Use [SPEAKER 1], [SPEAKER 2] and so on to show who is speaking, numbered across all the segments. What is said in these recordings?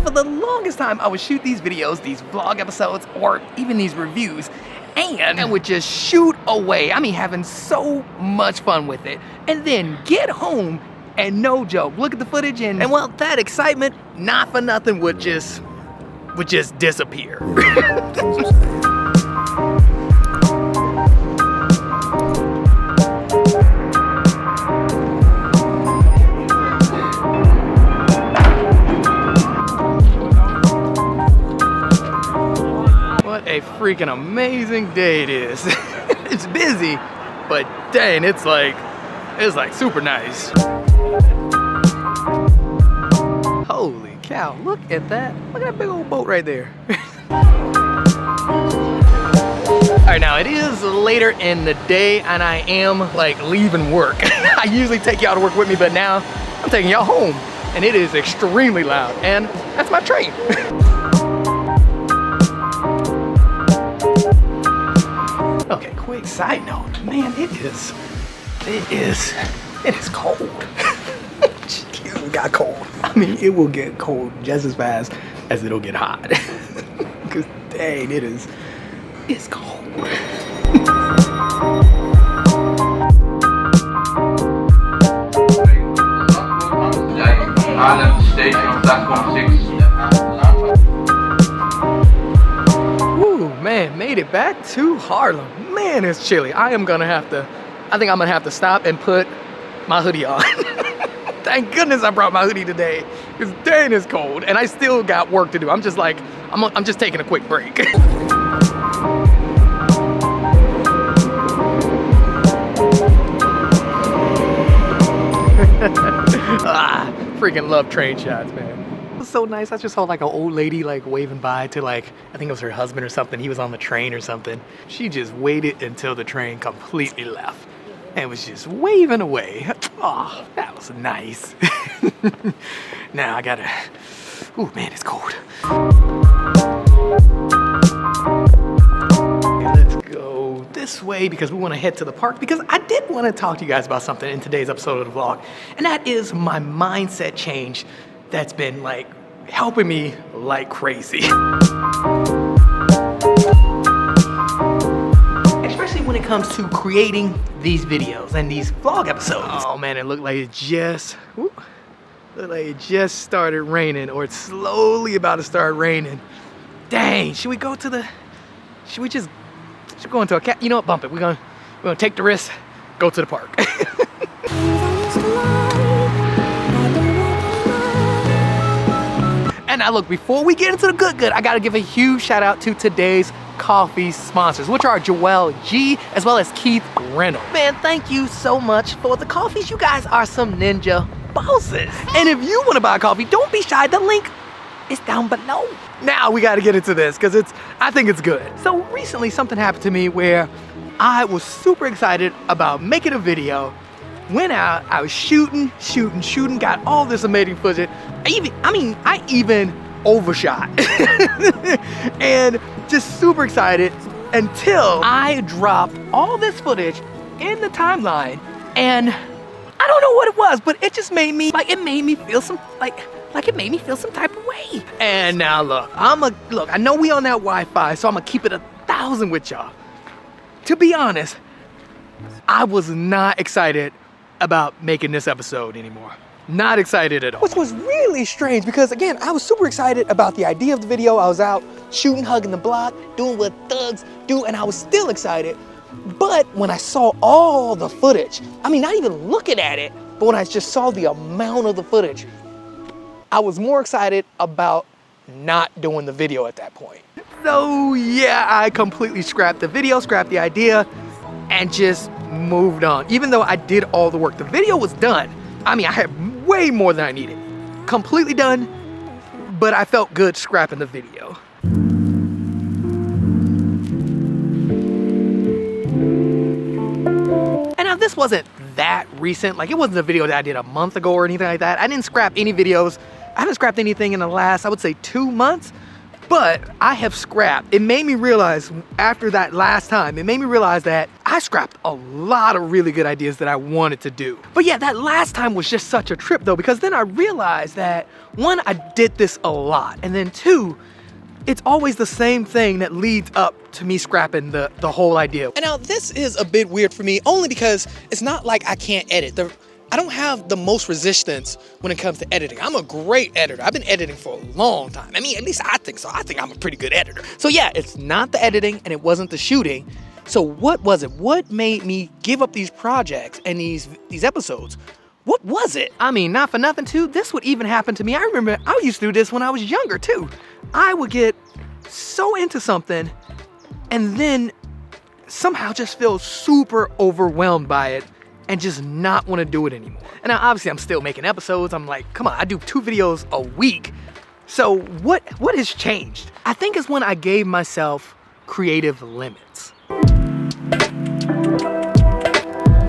[SPEAKER 1] for the longest time, I would shoot these videos, these vlog episodes, or even these reviews, and I would just shoot away. I mean, having so much fun with it. And then get home, and no joke, look at the footage, and well, that excitement, not for nothing, would just disappear. What a freaking amazing day it is. It's busy, but dang, it's like super nice. Holy cow, look at that. Look at that big old boat right there. Alright, now it is later in the day and I am like leaving work. I usually take y'all to work with me, but now I'm taking y'all home and it is extremely loud, and that's my train. Okay, quick side note, man, it is cold. It got cold. I mean, it will get cold just as fast as it'll get hot. Because dang, it's cold. Ooh, man, made it back to Harlem. Man, it's chilly. I think I'm gonna have to stop and put my hoodie on. Thank goodness I brought my hoodie today, because dang, it's cold, and I still got work to do. I'm just like, I'm just taking a quick break. Freaking love train shots, man. It was so nice. I just saw like an old lady like waving by to like, I think it was her husband or something. He was on the train or something. She just waited until the train completely left and was just waving away. Oh, that was nice. Now I gotta, ooh man, it's cold. Okay, let's go this way because we want to head to the park, because I did want to talk to you guys about something in today's episode of the vlog, and that is my mindset change that's been like helping me like crazy. Especially when it comes to creating these videos and these vlog episodes. Oh man, it looked like it just started raining, or it's slowly about to start raining. Dang, should we go into a cat? You know what, bump it. We're gonna take the risk, go to the park. And now look, before we get into the good, I gotta give a huge shout out to today's coffee sponsors, which are Joelle G as well as Keith Reynolds. Man, thank you so much for the coffees. You guys are some ninja bosses. And if you wanna buy a coffee, don't be shy. The link is down below. Now we gotta get into this because I think it's good. So recently something happened to me where I was super excited about making a video. Went out, I was shooting, got all this amazing footage. I even overshot. And just super excited until I dropped all this footage in the timeline, and I don't know what it was, but it just made me feel some type of way. And now look, I know we on that Wi-Fi, so I'm gonna keep it 1,000 with y'all. To be honest, I was not excited about making this episode anymore. Not excited at all. Which was really strange because, again, I was super excited about the idea of the video. I was out shooting, hugging the block, doing what thugs do, and I was still excited. But when I saw all the footage, I mean, not even looking at it, but when I just saw the amount of the footage, I was more excited about not doing the video at that point. So yeah, I completely scrapped the video, scrapped the idea, and just moved on. Even though I did all the work, the video was done. I mean, I had way more than I needed. Completely done, but I felt good scrapping the video. And now this wasn't that recent. Like, it wasn't a video that I did a month ago or anything like that. I didn't scrap any videos. I haven't scrapped anything in the last, I would say, 2 months. But I have scrapped. It made me realize after that last time, it made me realize that I scrapped a lot of really good ideas that I wanted to do. But yeah, that last time was just such a trip though, because then I realized that one, I did this a lot. And then two, it's always the same thing that leads up to me scrapping the whole idea. And now this is a bit weird for me, only because it's not like I can't edit. I don't have the most resistance when it comes to editing. I'm a great editor. I've been editing for a long time. I mean, at least I think so. I think I'm a pretty good editor. So yeah, it's not the editing and it wasn't the shooting. So what was it? What made me give up these projects and these episodes? What was it? I mean, not for nothing too, this would even happen to me. I remember I used to do this when I was younger too. I would get so into something and then somehow just feel super overwhelmed by it and just not want to do it anymore. And now obviously I'm still making episodes. I'm like, come on, I do 2 videos a week. So what has changed? I think it's when I gave myself creative limits.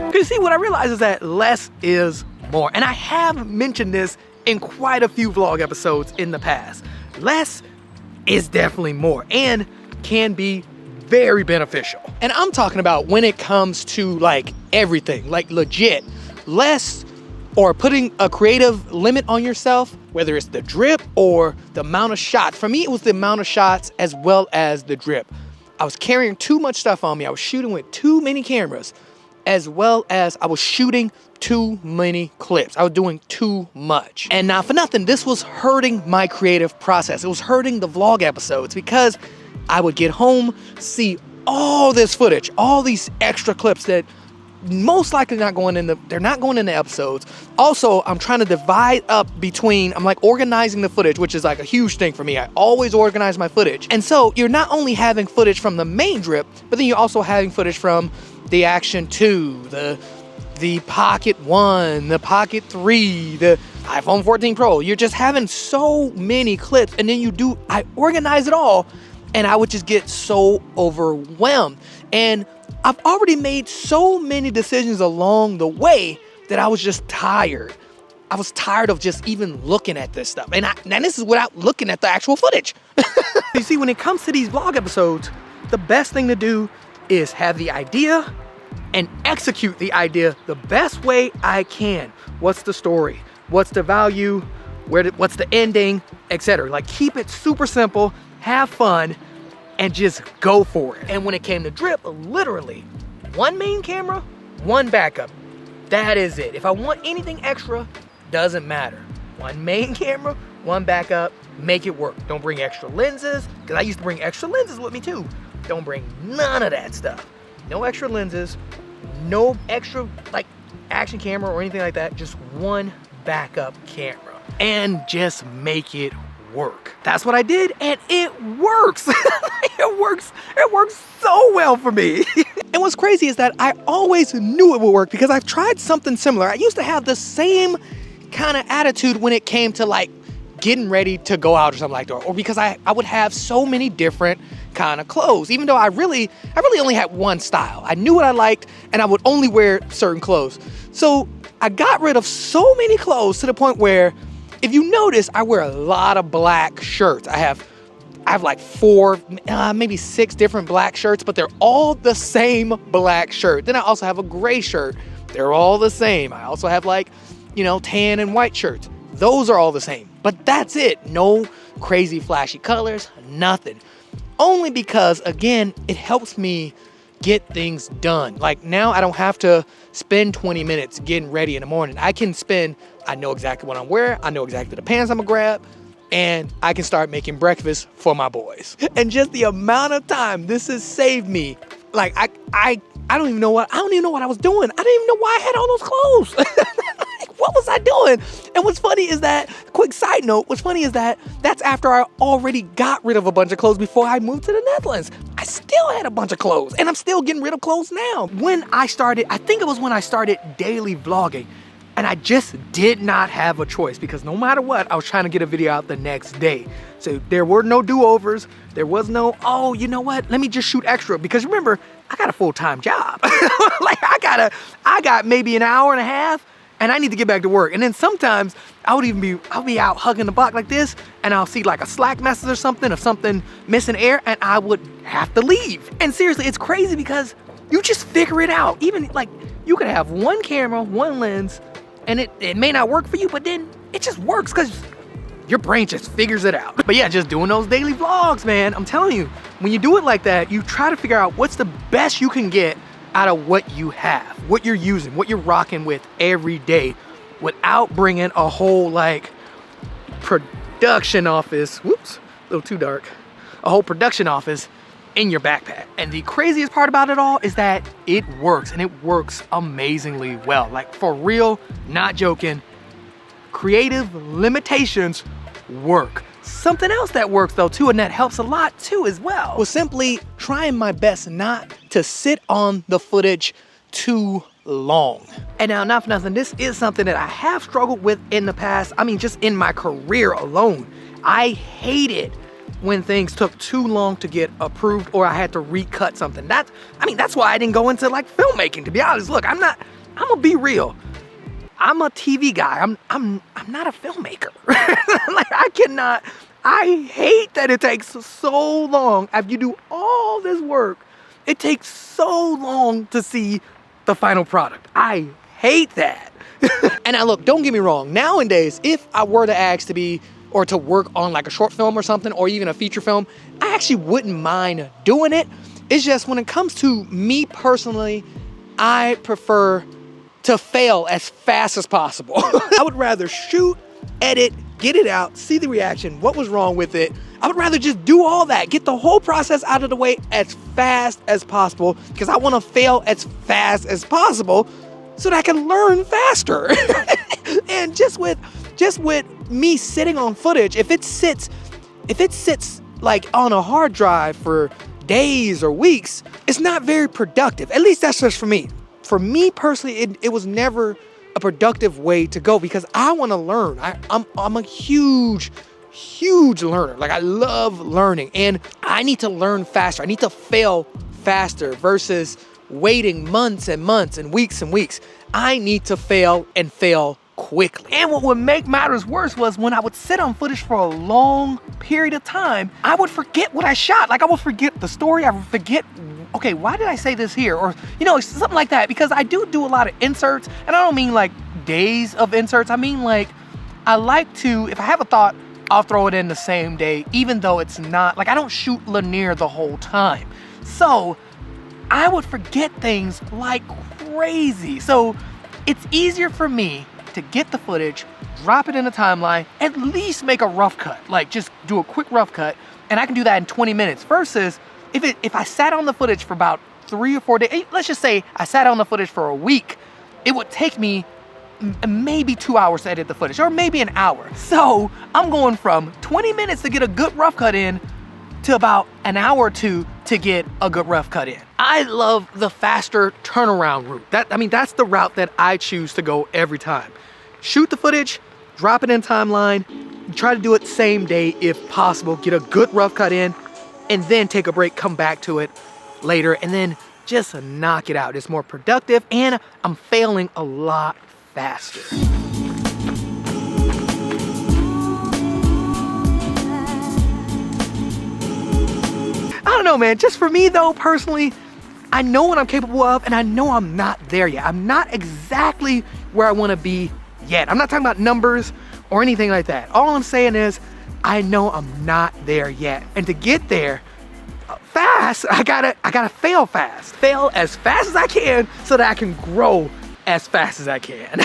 [SPEAKER 1] Because see, what I realized is that less is more. And I have mentioned this in quite a few vlog episodes in the past. Less is definitely more and can be very beneficial. And I'm talking about when it comes to like everything, like legit, less or putting a creative limit on yourself, whether it's the drip or the amount of shots. For me, it was the amount of shots as well as the drip. I was carrying too much stuff on me. I was shooting with too many cameras, as well as I was shooting too many clips. I was doing too much. And not for nothing, this was hurting my creative process. It was hurting the vlog episodes because I would get home, see all this footage, all these extra clips that most likely they're not going in the episodes. Also, I'm trying to divide up between, I'm like organizing the footage, which is like a huge thing for me. I always organize my footage. And so you're not only having footage from the main drip, but then you're also having footage from the Action 2, the Pocket 1, the Pocket 3, the iPhone 14 Pro. You're just having so many clips, and then I organize it all, and I would just get so overwhelmed. And I've already made so many decisions along the way that I was just tired. I was tired of just even looking at this stuff. And this is without looking at the actual footage. You see, when it comes to these vlog episodes, the best thing to do is have the idea and execute the idea the best way I can. What's the story? What's the value? What's the ending? Etc. Like, keep it super simple, have fun, and just go for it. And when it came to drip, literally, 1 main camera, 1 backup. That is it. If I want anything extra, doesn't matter. 1 main camera, 1 backup, make it work. Don't bring extra lenses, because I used to bring extra lenses with me too. Don't bring none of that stuff. No extra lenses, no extra like action camera or anything like that, just 1 backup camera. And just make it work. That's what I did, and it works. It works so well for me. And what's crazy is that I always knew it would work because I've tried something similar. I used to have the same kind of attitude when it came to like getting ready to go out or something like that, or because I would have so many different kind of clothes, even though I really only had 1 style. I knew what I liked, and I would only wear certain clothes. So I got rid of so many clothes to the point where, if you notice, I wear a lot of black shirts. I have like 4, maybe 6 different black shirts, but they're all the same black shirt. Then I also have a gray shirt. They're all the same. I also have like, tan and white shirts. Those are all the same, but that's it. No crazy flashy colors, nothing. Only because, again, it helps me get things done. Like now I don't have to spend 20 minutes getting ready in the morning. I know exactly what I'm wearing. I know exactly the pants I'm gonna grab, and I can start making breakfast for my boys. And just the amount of time this has saved me, like I don't even know what I was doing. I didn't even know why I had all those clothes. What was I doing? And what's funny is that, quick side note, that's after I already got rid of a bunch of clothes before I moved to the Netherlands. I still had a bunch of clothes, and I'm still getting rid of clothes now. I think it was when I started daily vlogging, and I just did not have a choice because no matter what, I was trying to get a video out the next day. So there were no do-overs. There was no, oh, you know what? Let me just shoot extra. Because remember, I got a full-time job. Like I got maybe an hour and a half and I need to get back to work. And then sometimes I'll be out hugging the block like this, and I'll see like a Slack message or something of something missing air, and I would have to leave. And seriously, it's crazy because you just figure it out. Even like you could have one camera, one lens, and it may not work for you, but then it just works because your brain just figures it out. But yeah, just doing those daily vlogs, man, I'm telling you, when you do it like that, you try to figure out what's the best you can get out of what you have, what you're using, what you're rocking with every day, without bringing a whole like production office, whoops, a little too dark, a whole production office in your backpack. And the craziest part about it all is that it works, and it works amazingly well. Like for real, not joking, creative limitations work. Something else that works though too, and that helps a lot too as well, was simply trying my best not to sit on the footage too long. And now, not for nothing, this is something that I have struggled with in the past. I mean, just in my career alone, I hated when things took too long to get approved or I had to recut something. That's why I didn't go into like filmmaking, to be honest. Look, I'm gonna be real. I'm a TV guy. I'm not a filmmaker. Like I hate that it takes so long. After you do all this work, it takes so long to see the final product. I hate that. And now look, don't get me wrong. Nowadays, if I were to ask to be or to work on like a short film or something, or even a feature film, I actually wouldn't mind doing it. It's just when it comes to me personally, I prefer to fail as fast as possible. I would rather shoot, edit, get it out, see the reaction, what was wrong with it. I would rather just do all that, get the whole process out of the way as fast as possible, because I want to fail as fast as possible so that I can learn faster. And just with me sitting on footage, if it sits like on a hard drive for days or weeks, it's not very productive. At least that's just for me. For me personally, it was never a productive way to go, because I want to learn. I'm a huge learner. Like, I love learning, and I need to learn faster. I need to fail faster versus waiting months and months and weeks. I need to fail and fail quickly. And what would make matters worse was when I would sit on footage for a long period of time, I would forget what I shot. Like, I would forget the story. I would forget, okay, why did I say this here? Or, you know, something like that. Because I do a lot of inserts, and I don't mean like days of inserts. I mean, like, I like to, if I have a thought, I'll throw it in the same day, even though it's not, like, I don't shoot linear the whole time. So I would forget things like crazy. So it's easier for me to get the footage, drop it in a timeline, at least make a rough cut. Like, just do a quick rough cut, and I can do that in 20 minutes. Versus if I sat on the footage for about 3 or 4 days, let's just say I sat on the footage for a week, it would take me maybe 2 hours to edit the footage, or maybe an hour. So I'm going from 20 minutes to get a good rough cut in to about an hour or two to get a good rough cut in. I love the faster turnaround route. That's the route that I choose to go every time. Shoot the footage, drop it in timeline, try to do it same day if possible, get a good rough cut in, and then take a break, come back to it later, and then just knock it out. It's more productive, and I'm failing a lot faster. I don't know, man. Just for me though, personally, I know what I'm capable of, and I know I'm not there yet. I'm not exactly where I want to be yet. I'm not talking about numbers or anything like that. All I'm saying is I know I'm not there yet. And to get there fast, I gotta fail fast. Fail as fast as I can so that I can grow as fast as I can.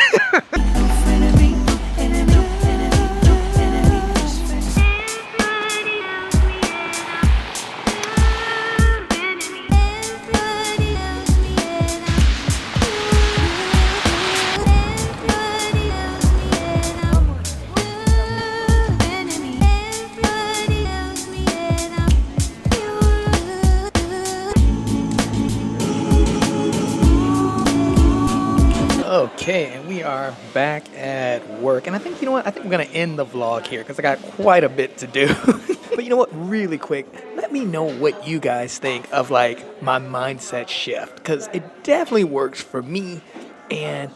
[SPEAKER 1] Okay, and we are back at work, and I think, you know what, I think I'm gonna end the vlog here because I got quite a bit to do. But you know what, really quick, let me know what you guys think of like my mindset shift, because it definitely works for me, and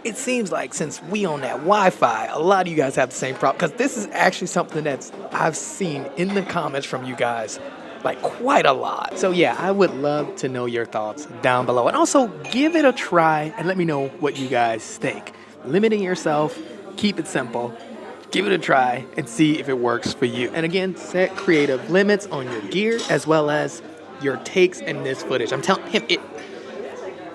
[SPEAKER 1] it seems like since we on that Wi-Fi, a lot of you guys have the same problem, because this is actually something that's I've seen in the comments from you guys like quite a lot. So yeah, I would love to know your thoughts down below, and also give it a try and let me know what you guys think. Limiting yourself, keep it simple, give it a try and see if it works for you. And again, set creative limits on your gear as well as your takes in this footage. I'm telling him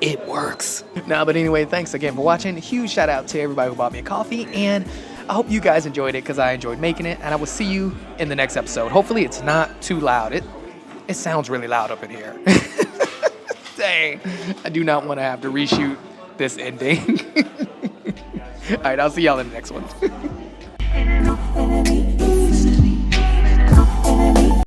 [SPEAKER 1] it works. Nah, but anyway, thanks again for watching. Huge shout out to everybody who bought me a coffee, and I hope you guys enjoyed it because I enjoyed making it, and I will see you in the next episode. Hopefully it's not too loud. It sounds really loud up in here. Dang, I do not want to have to reshoot this ending. All right, I'll see y'all in the next one.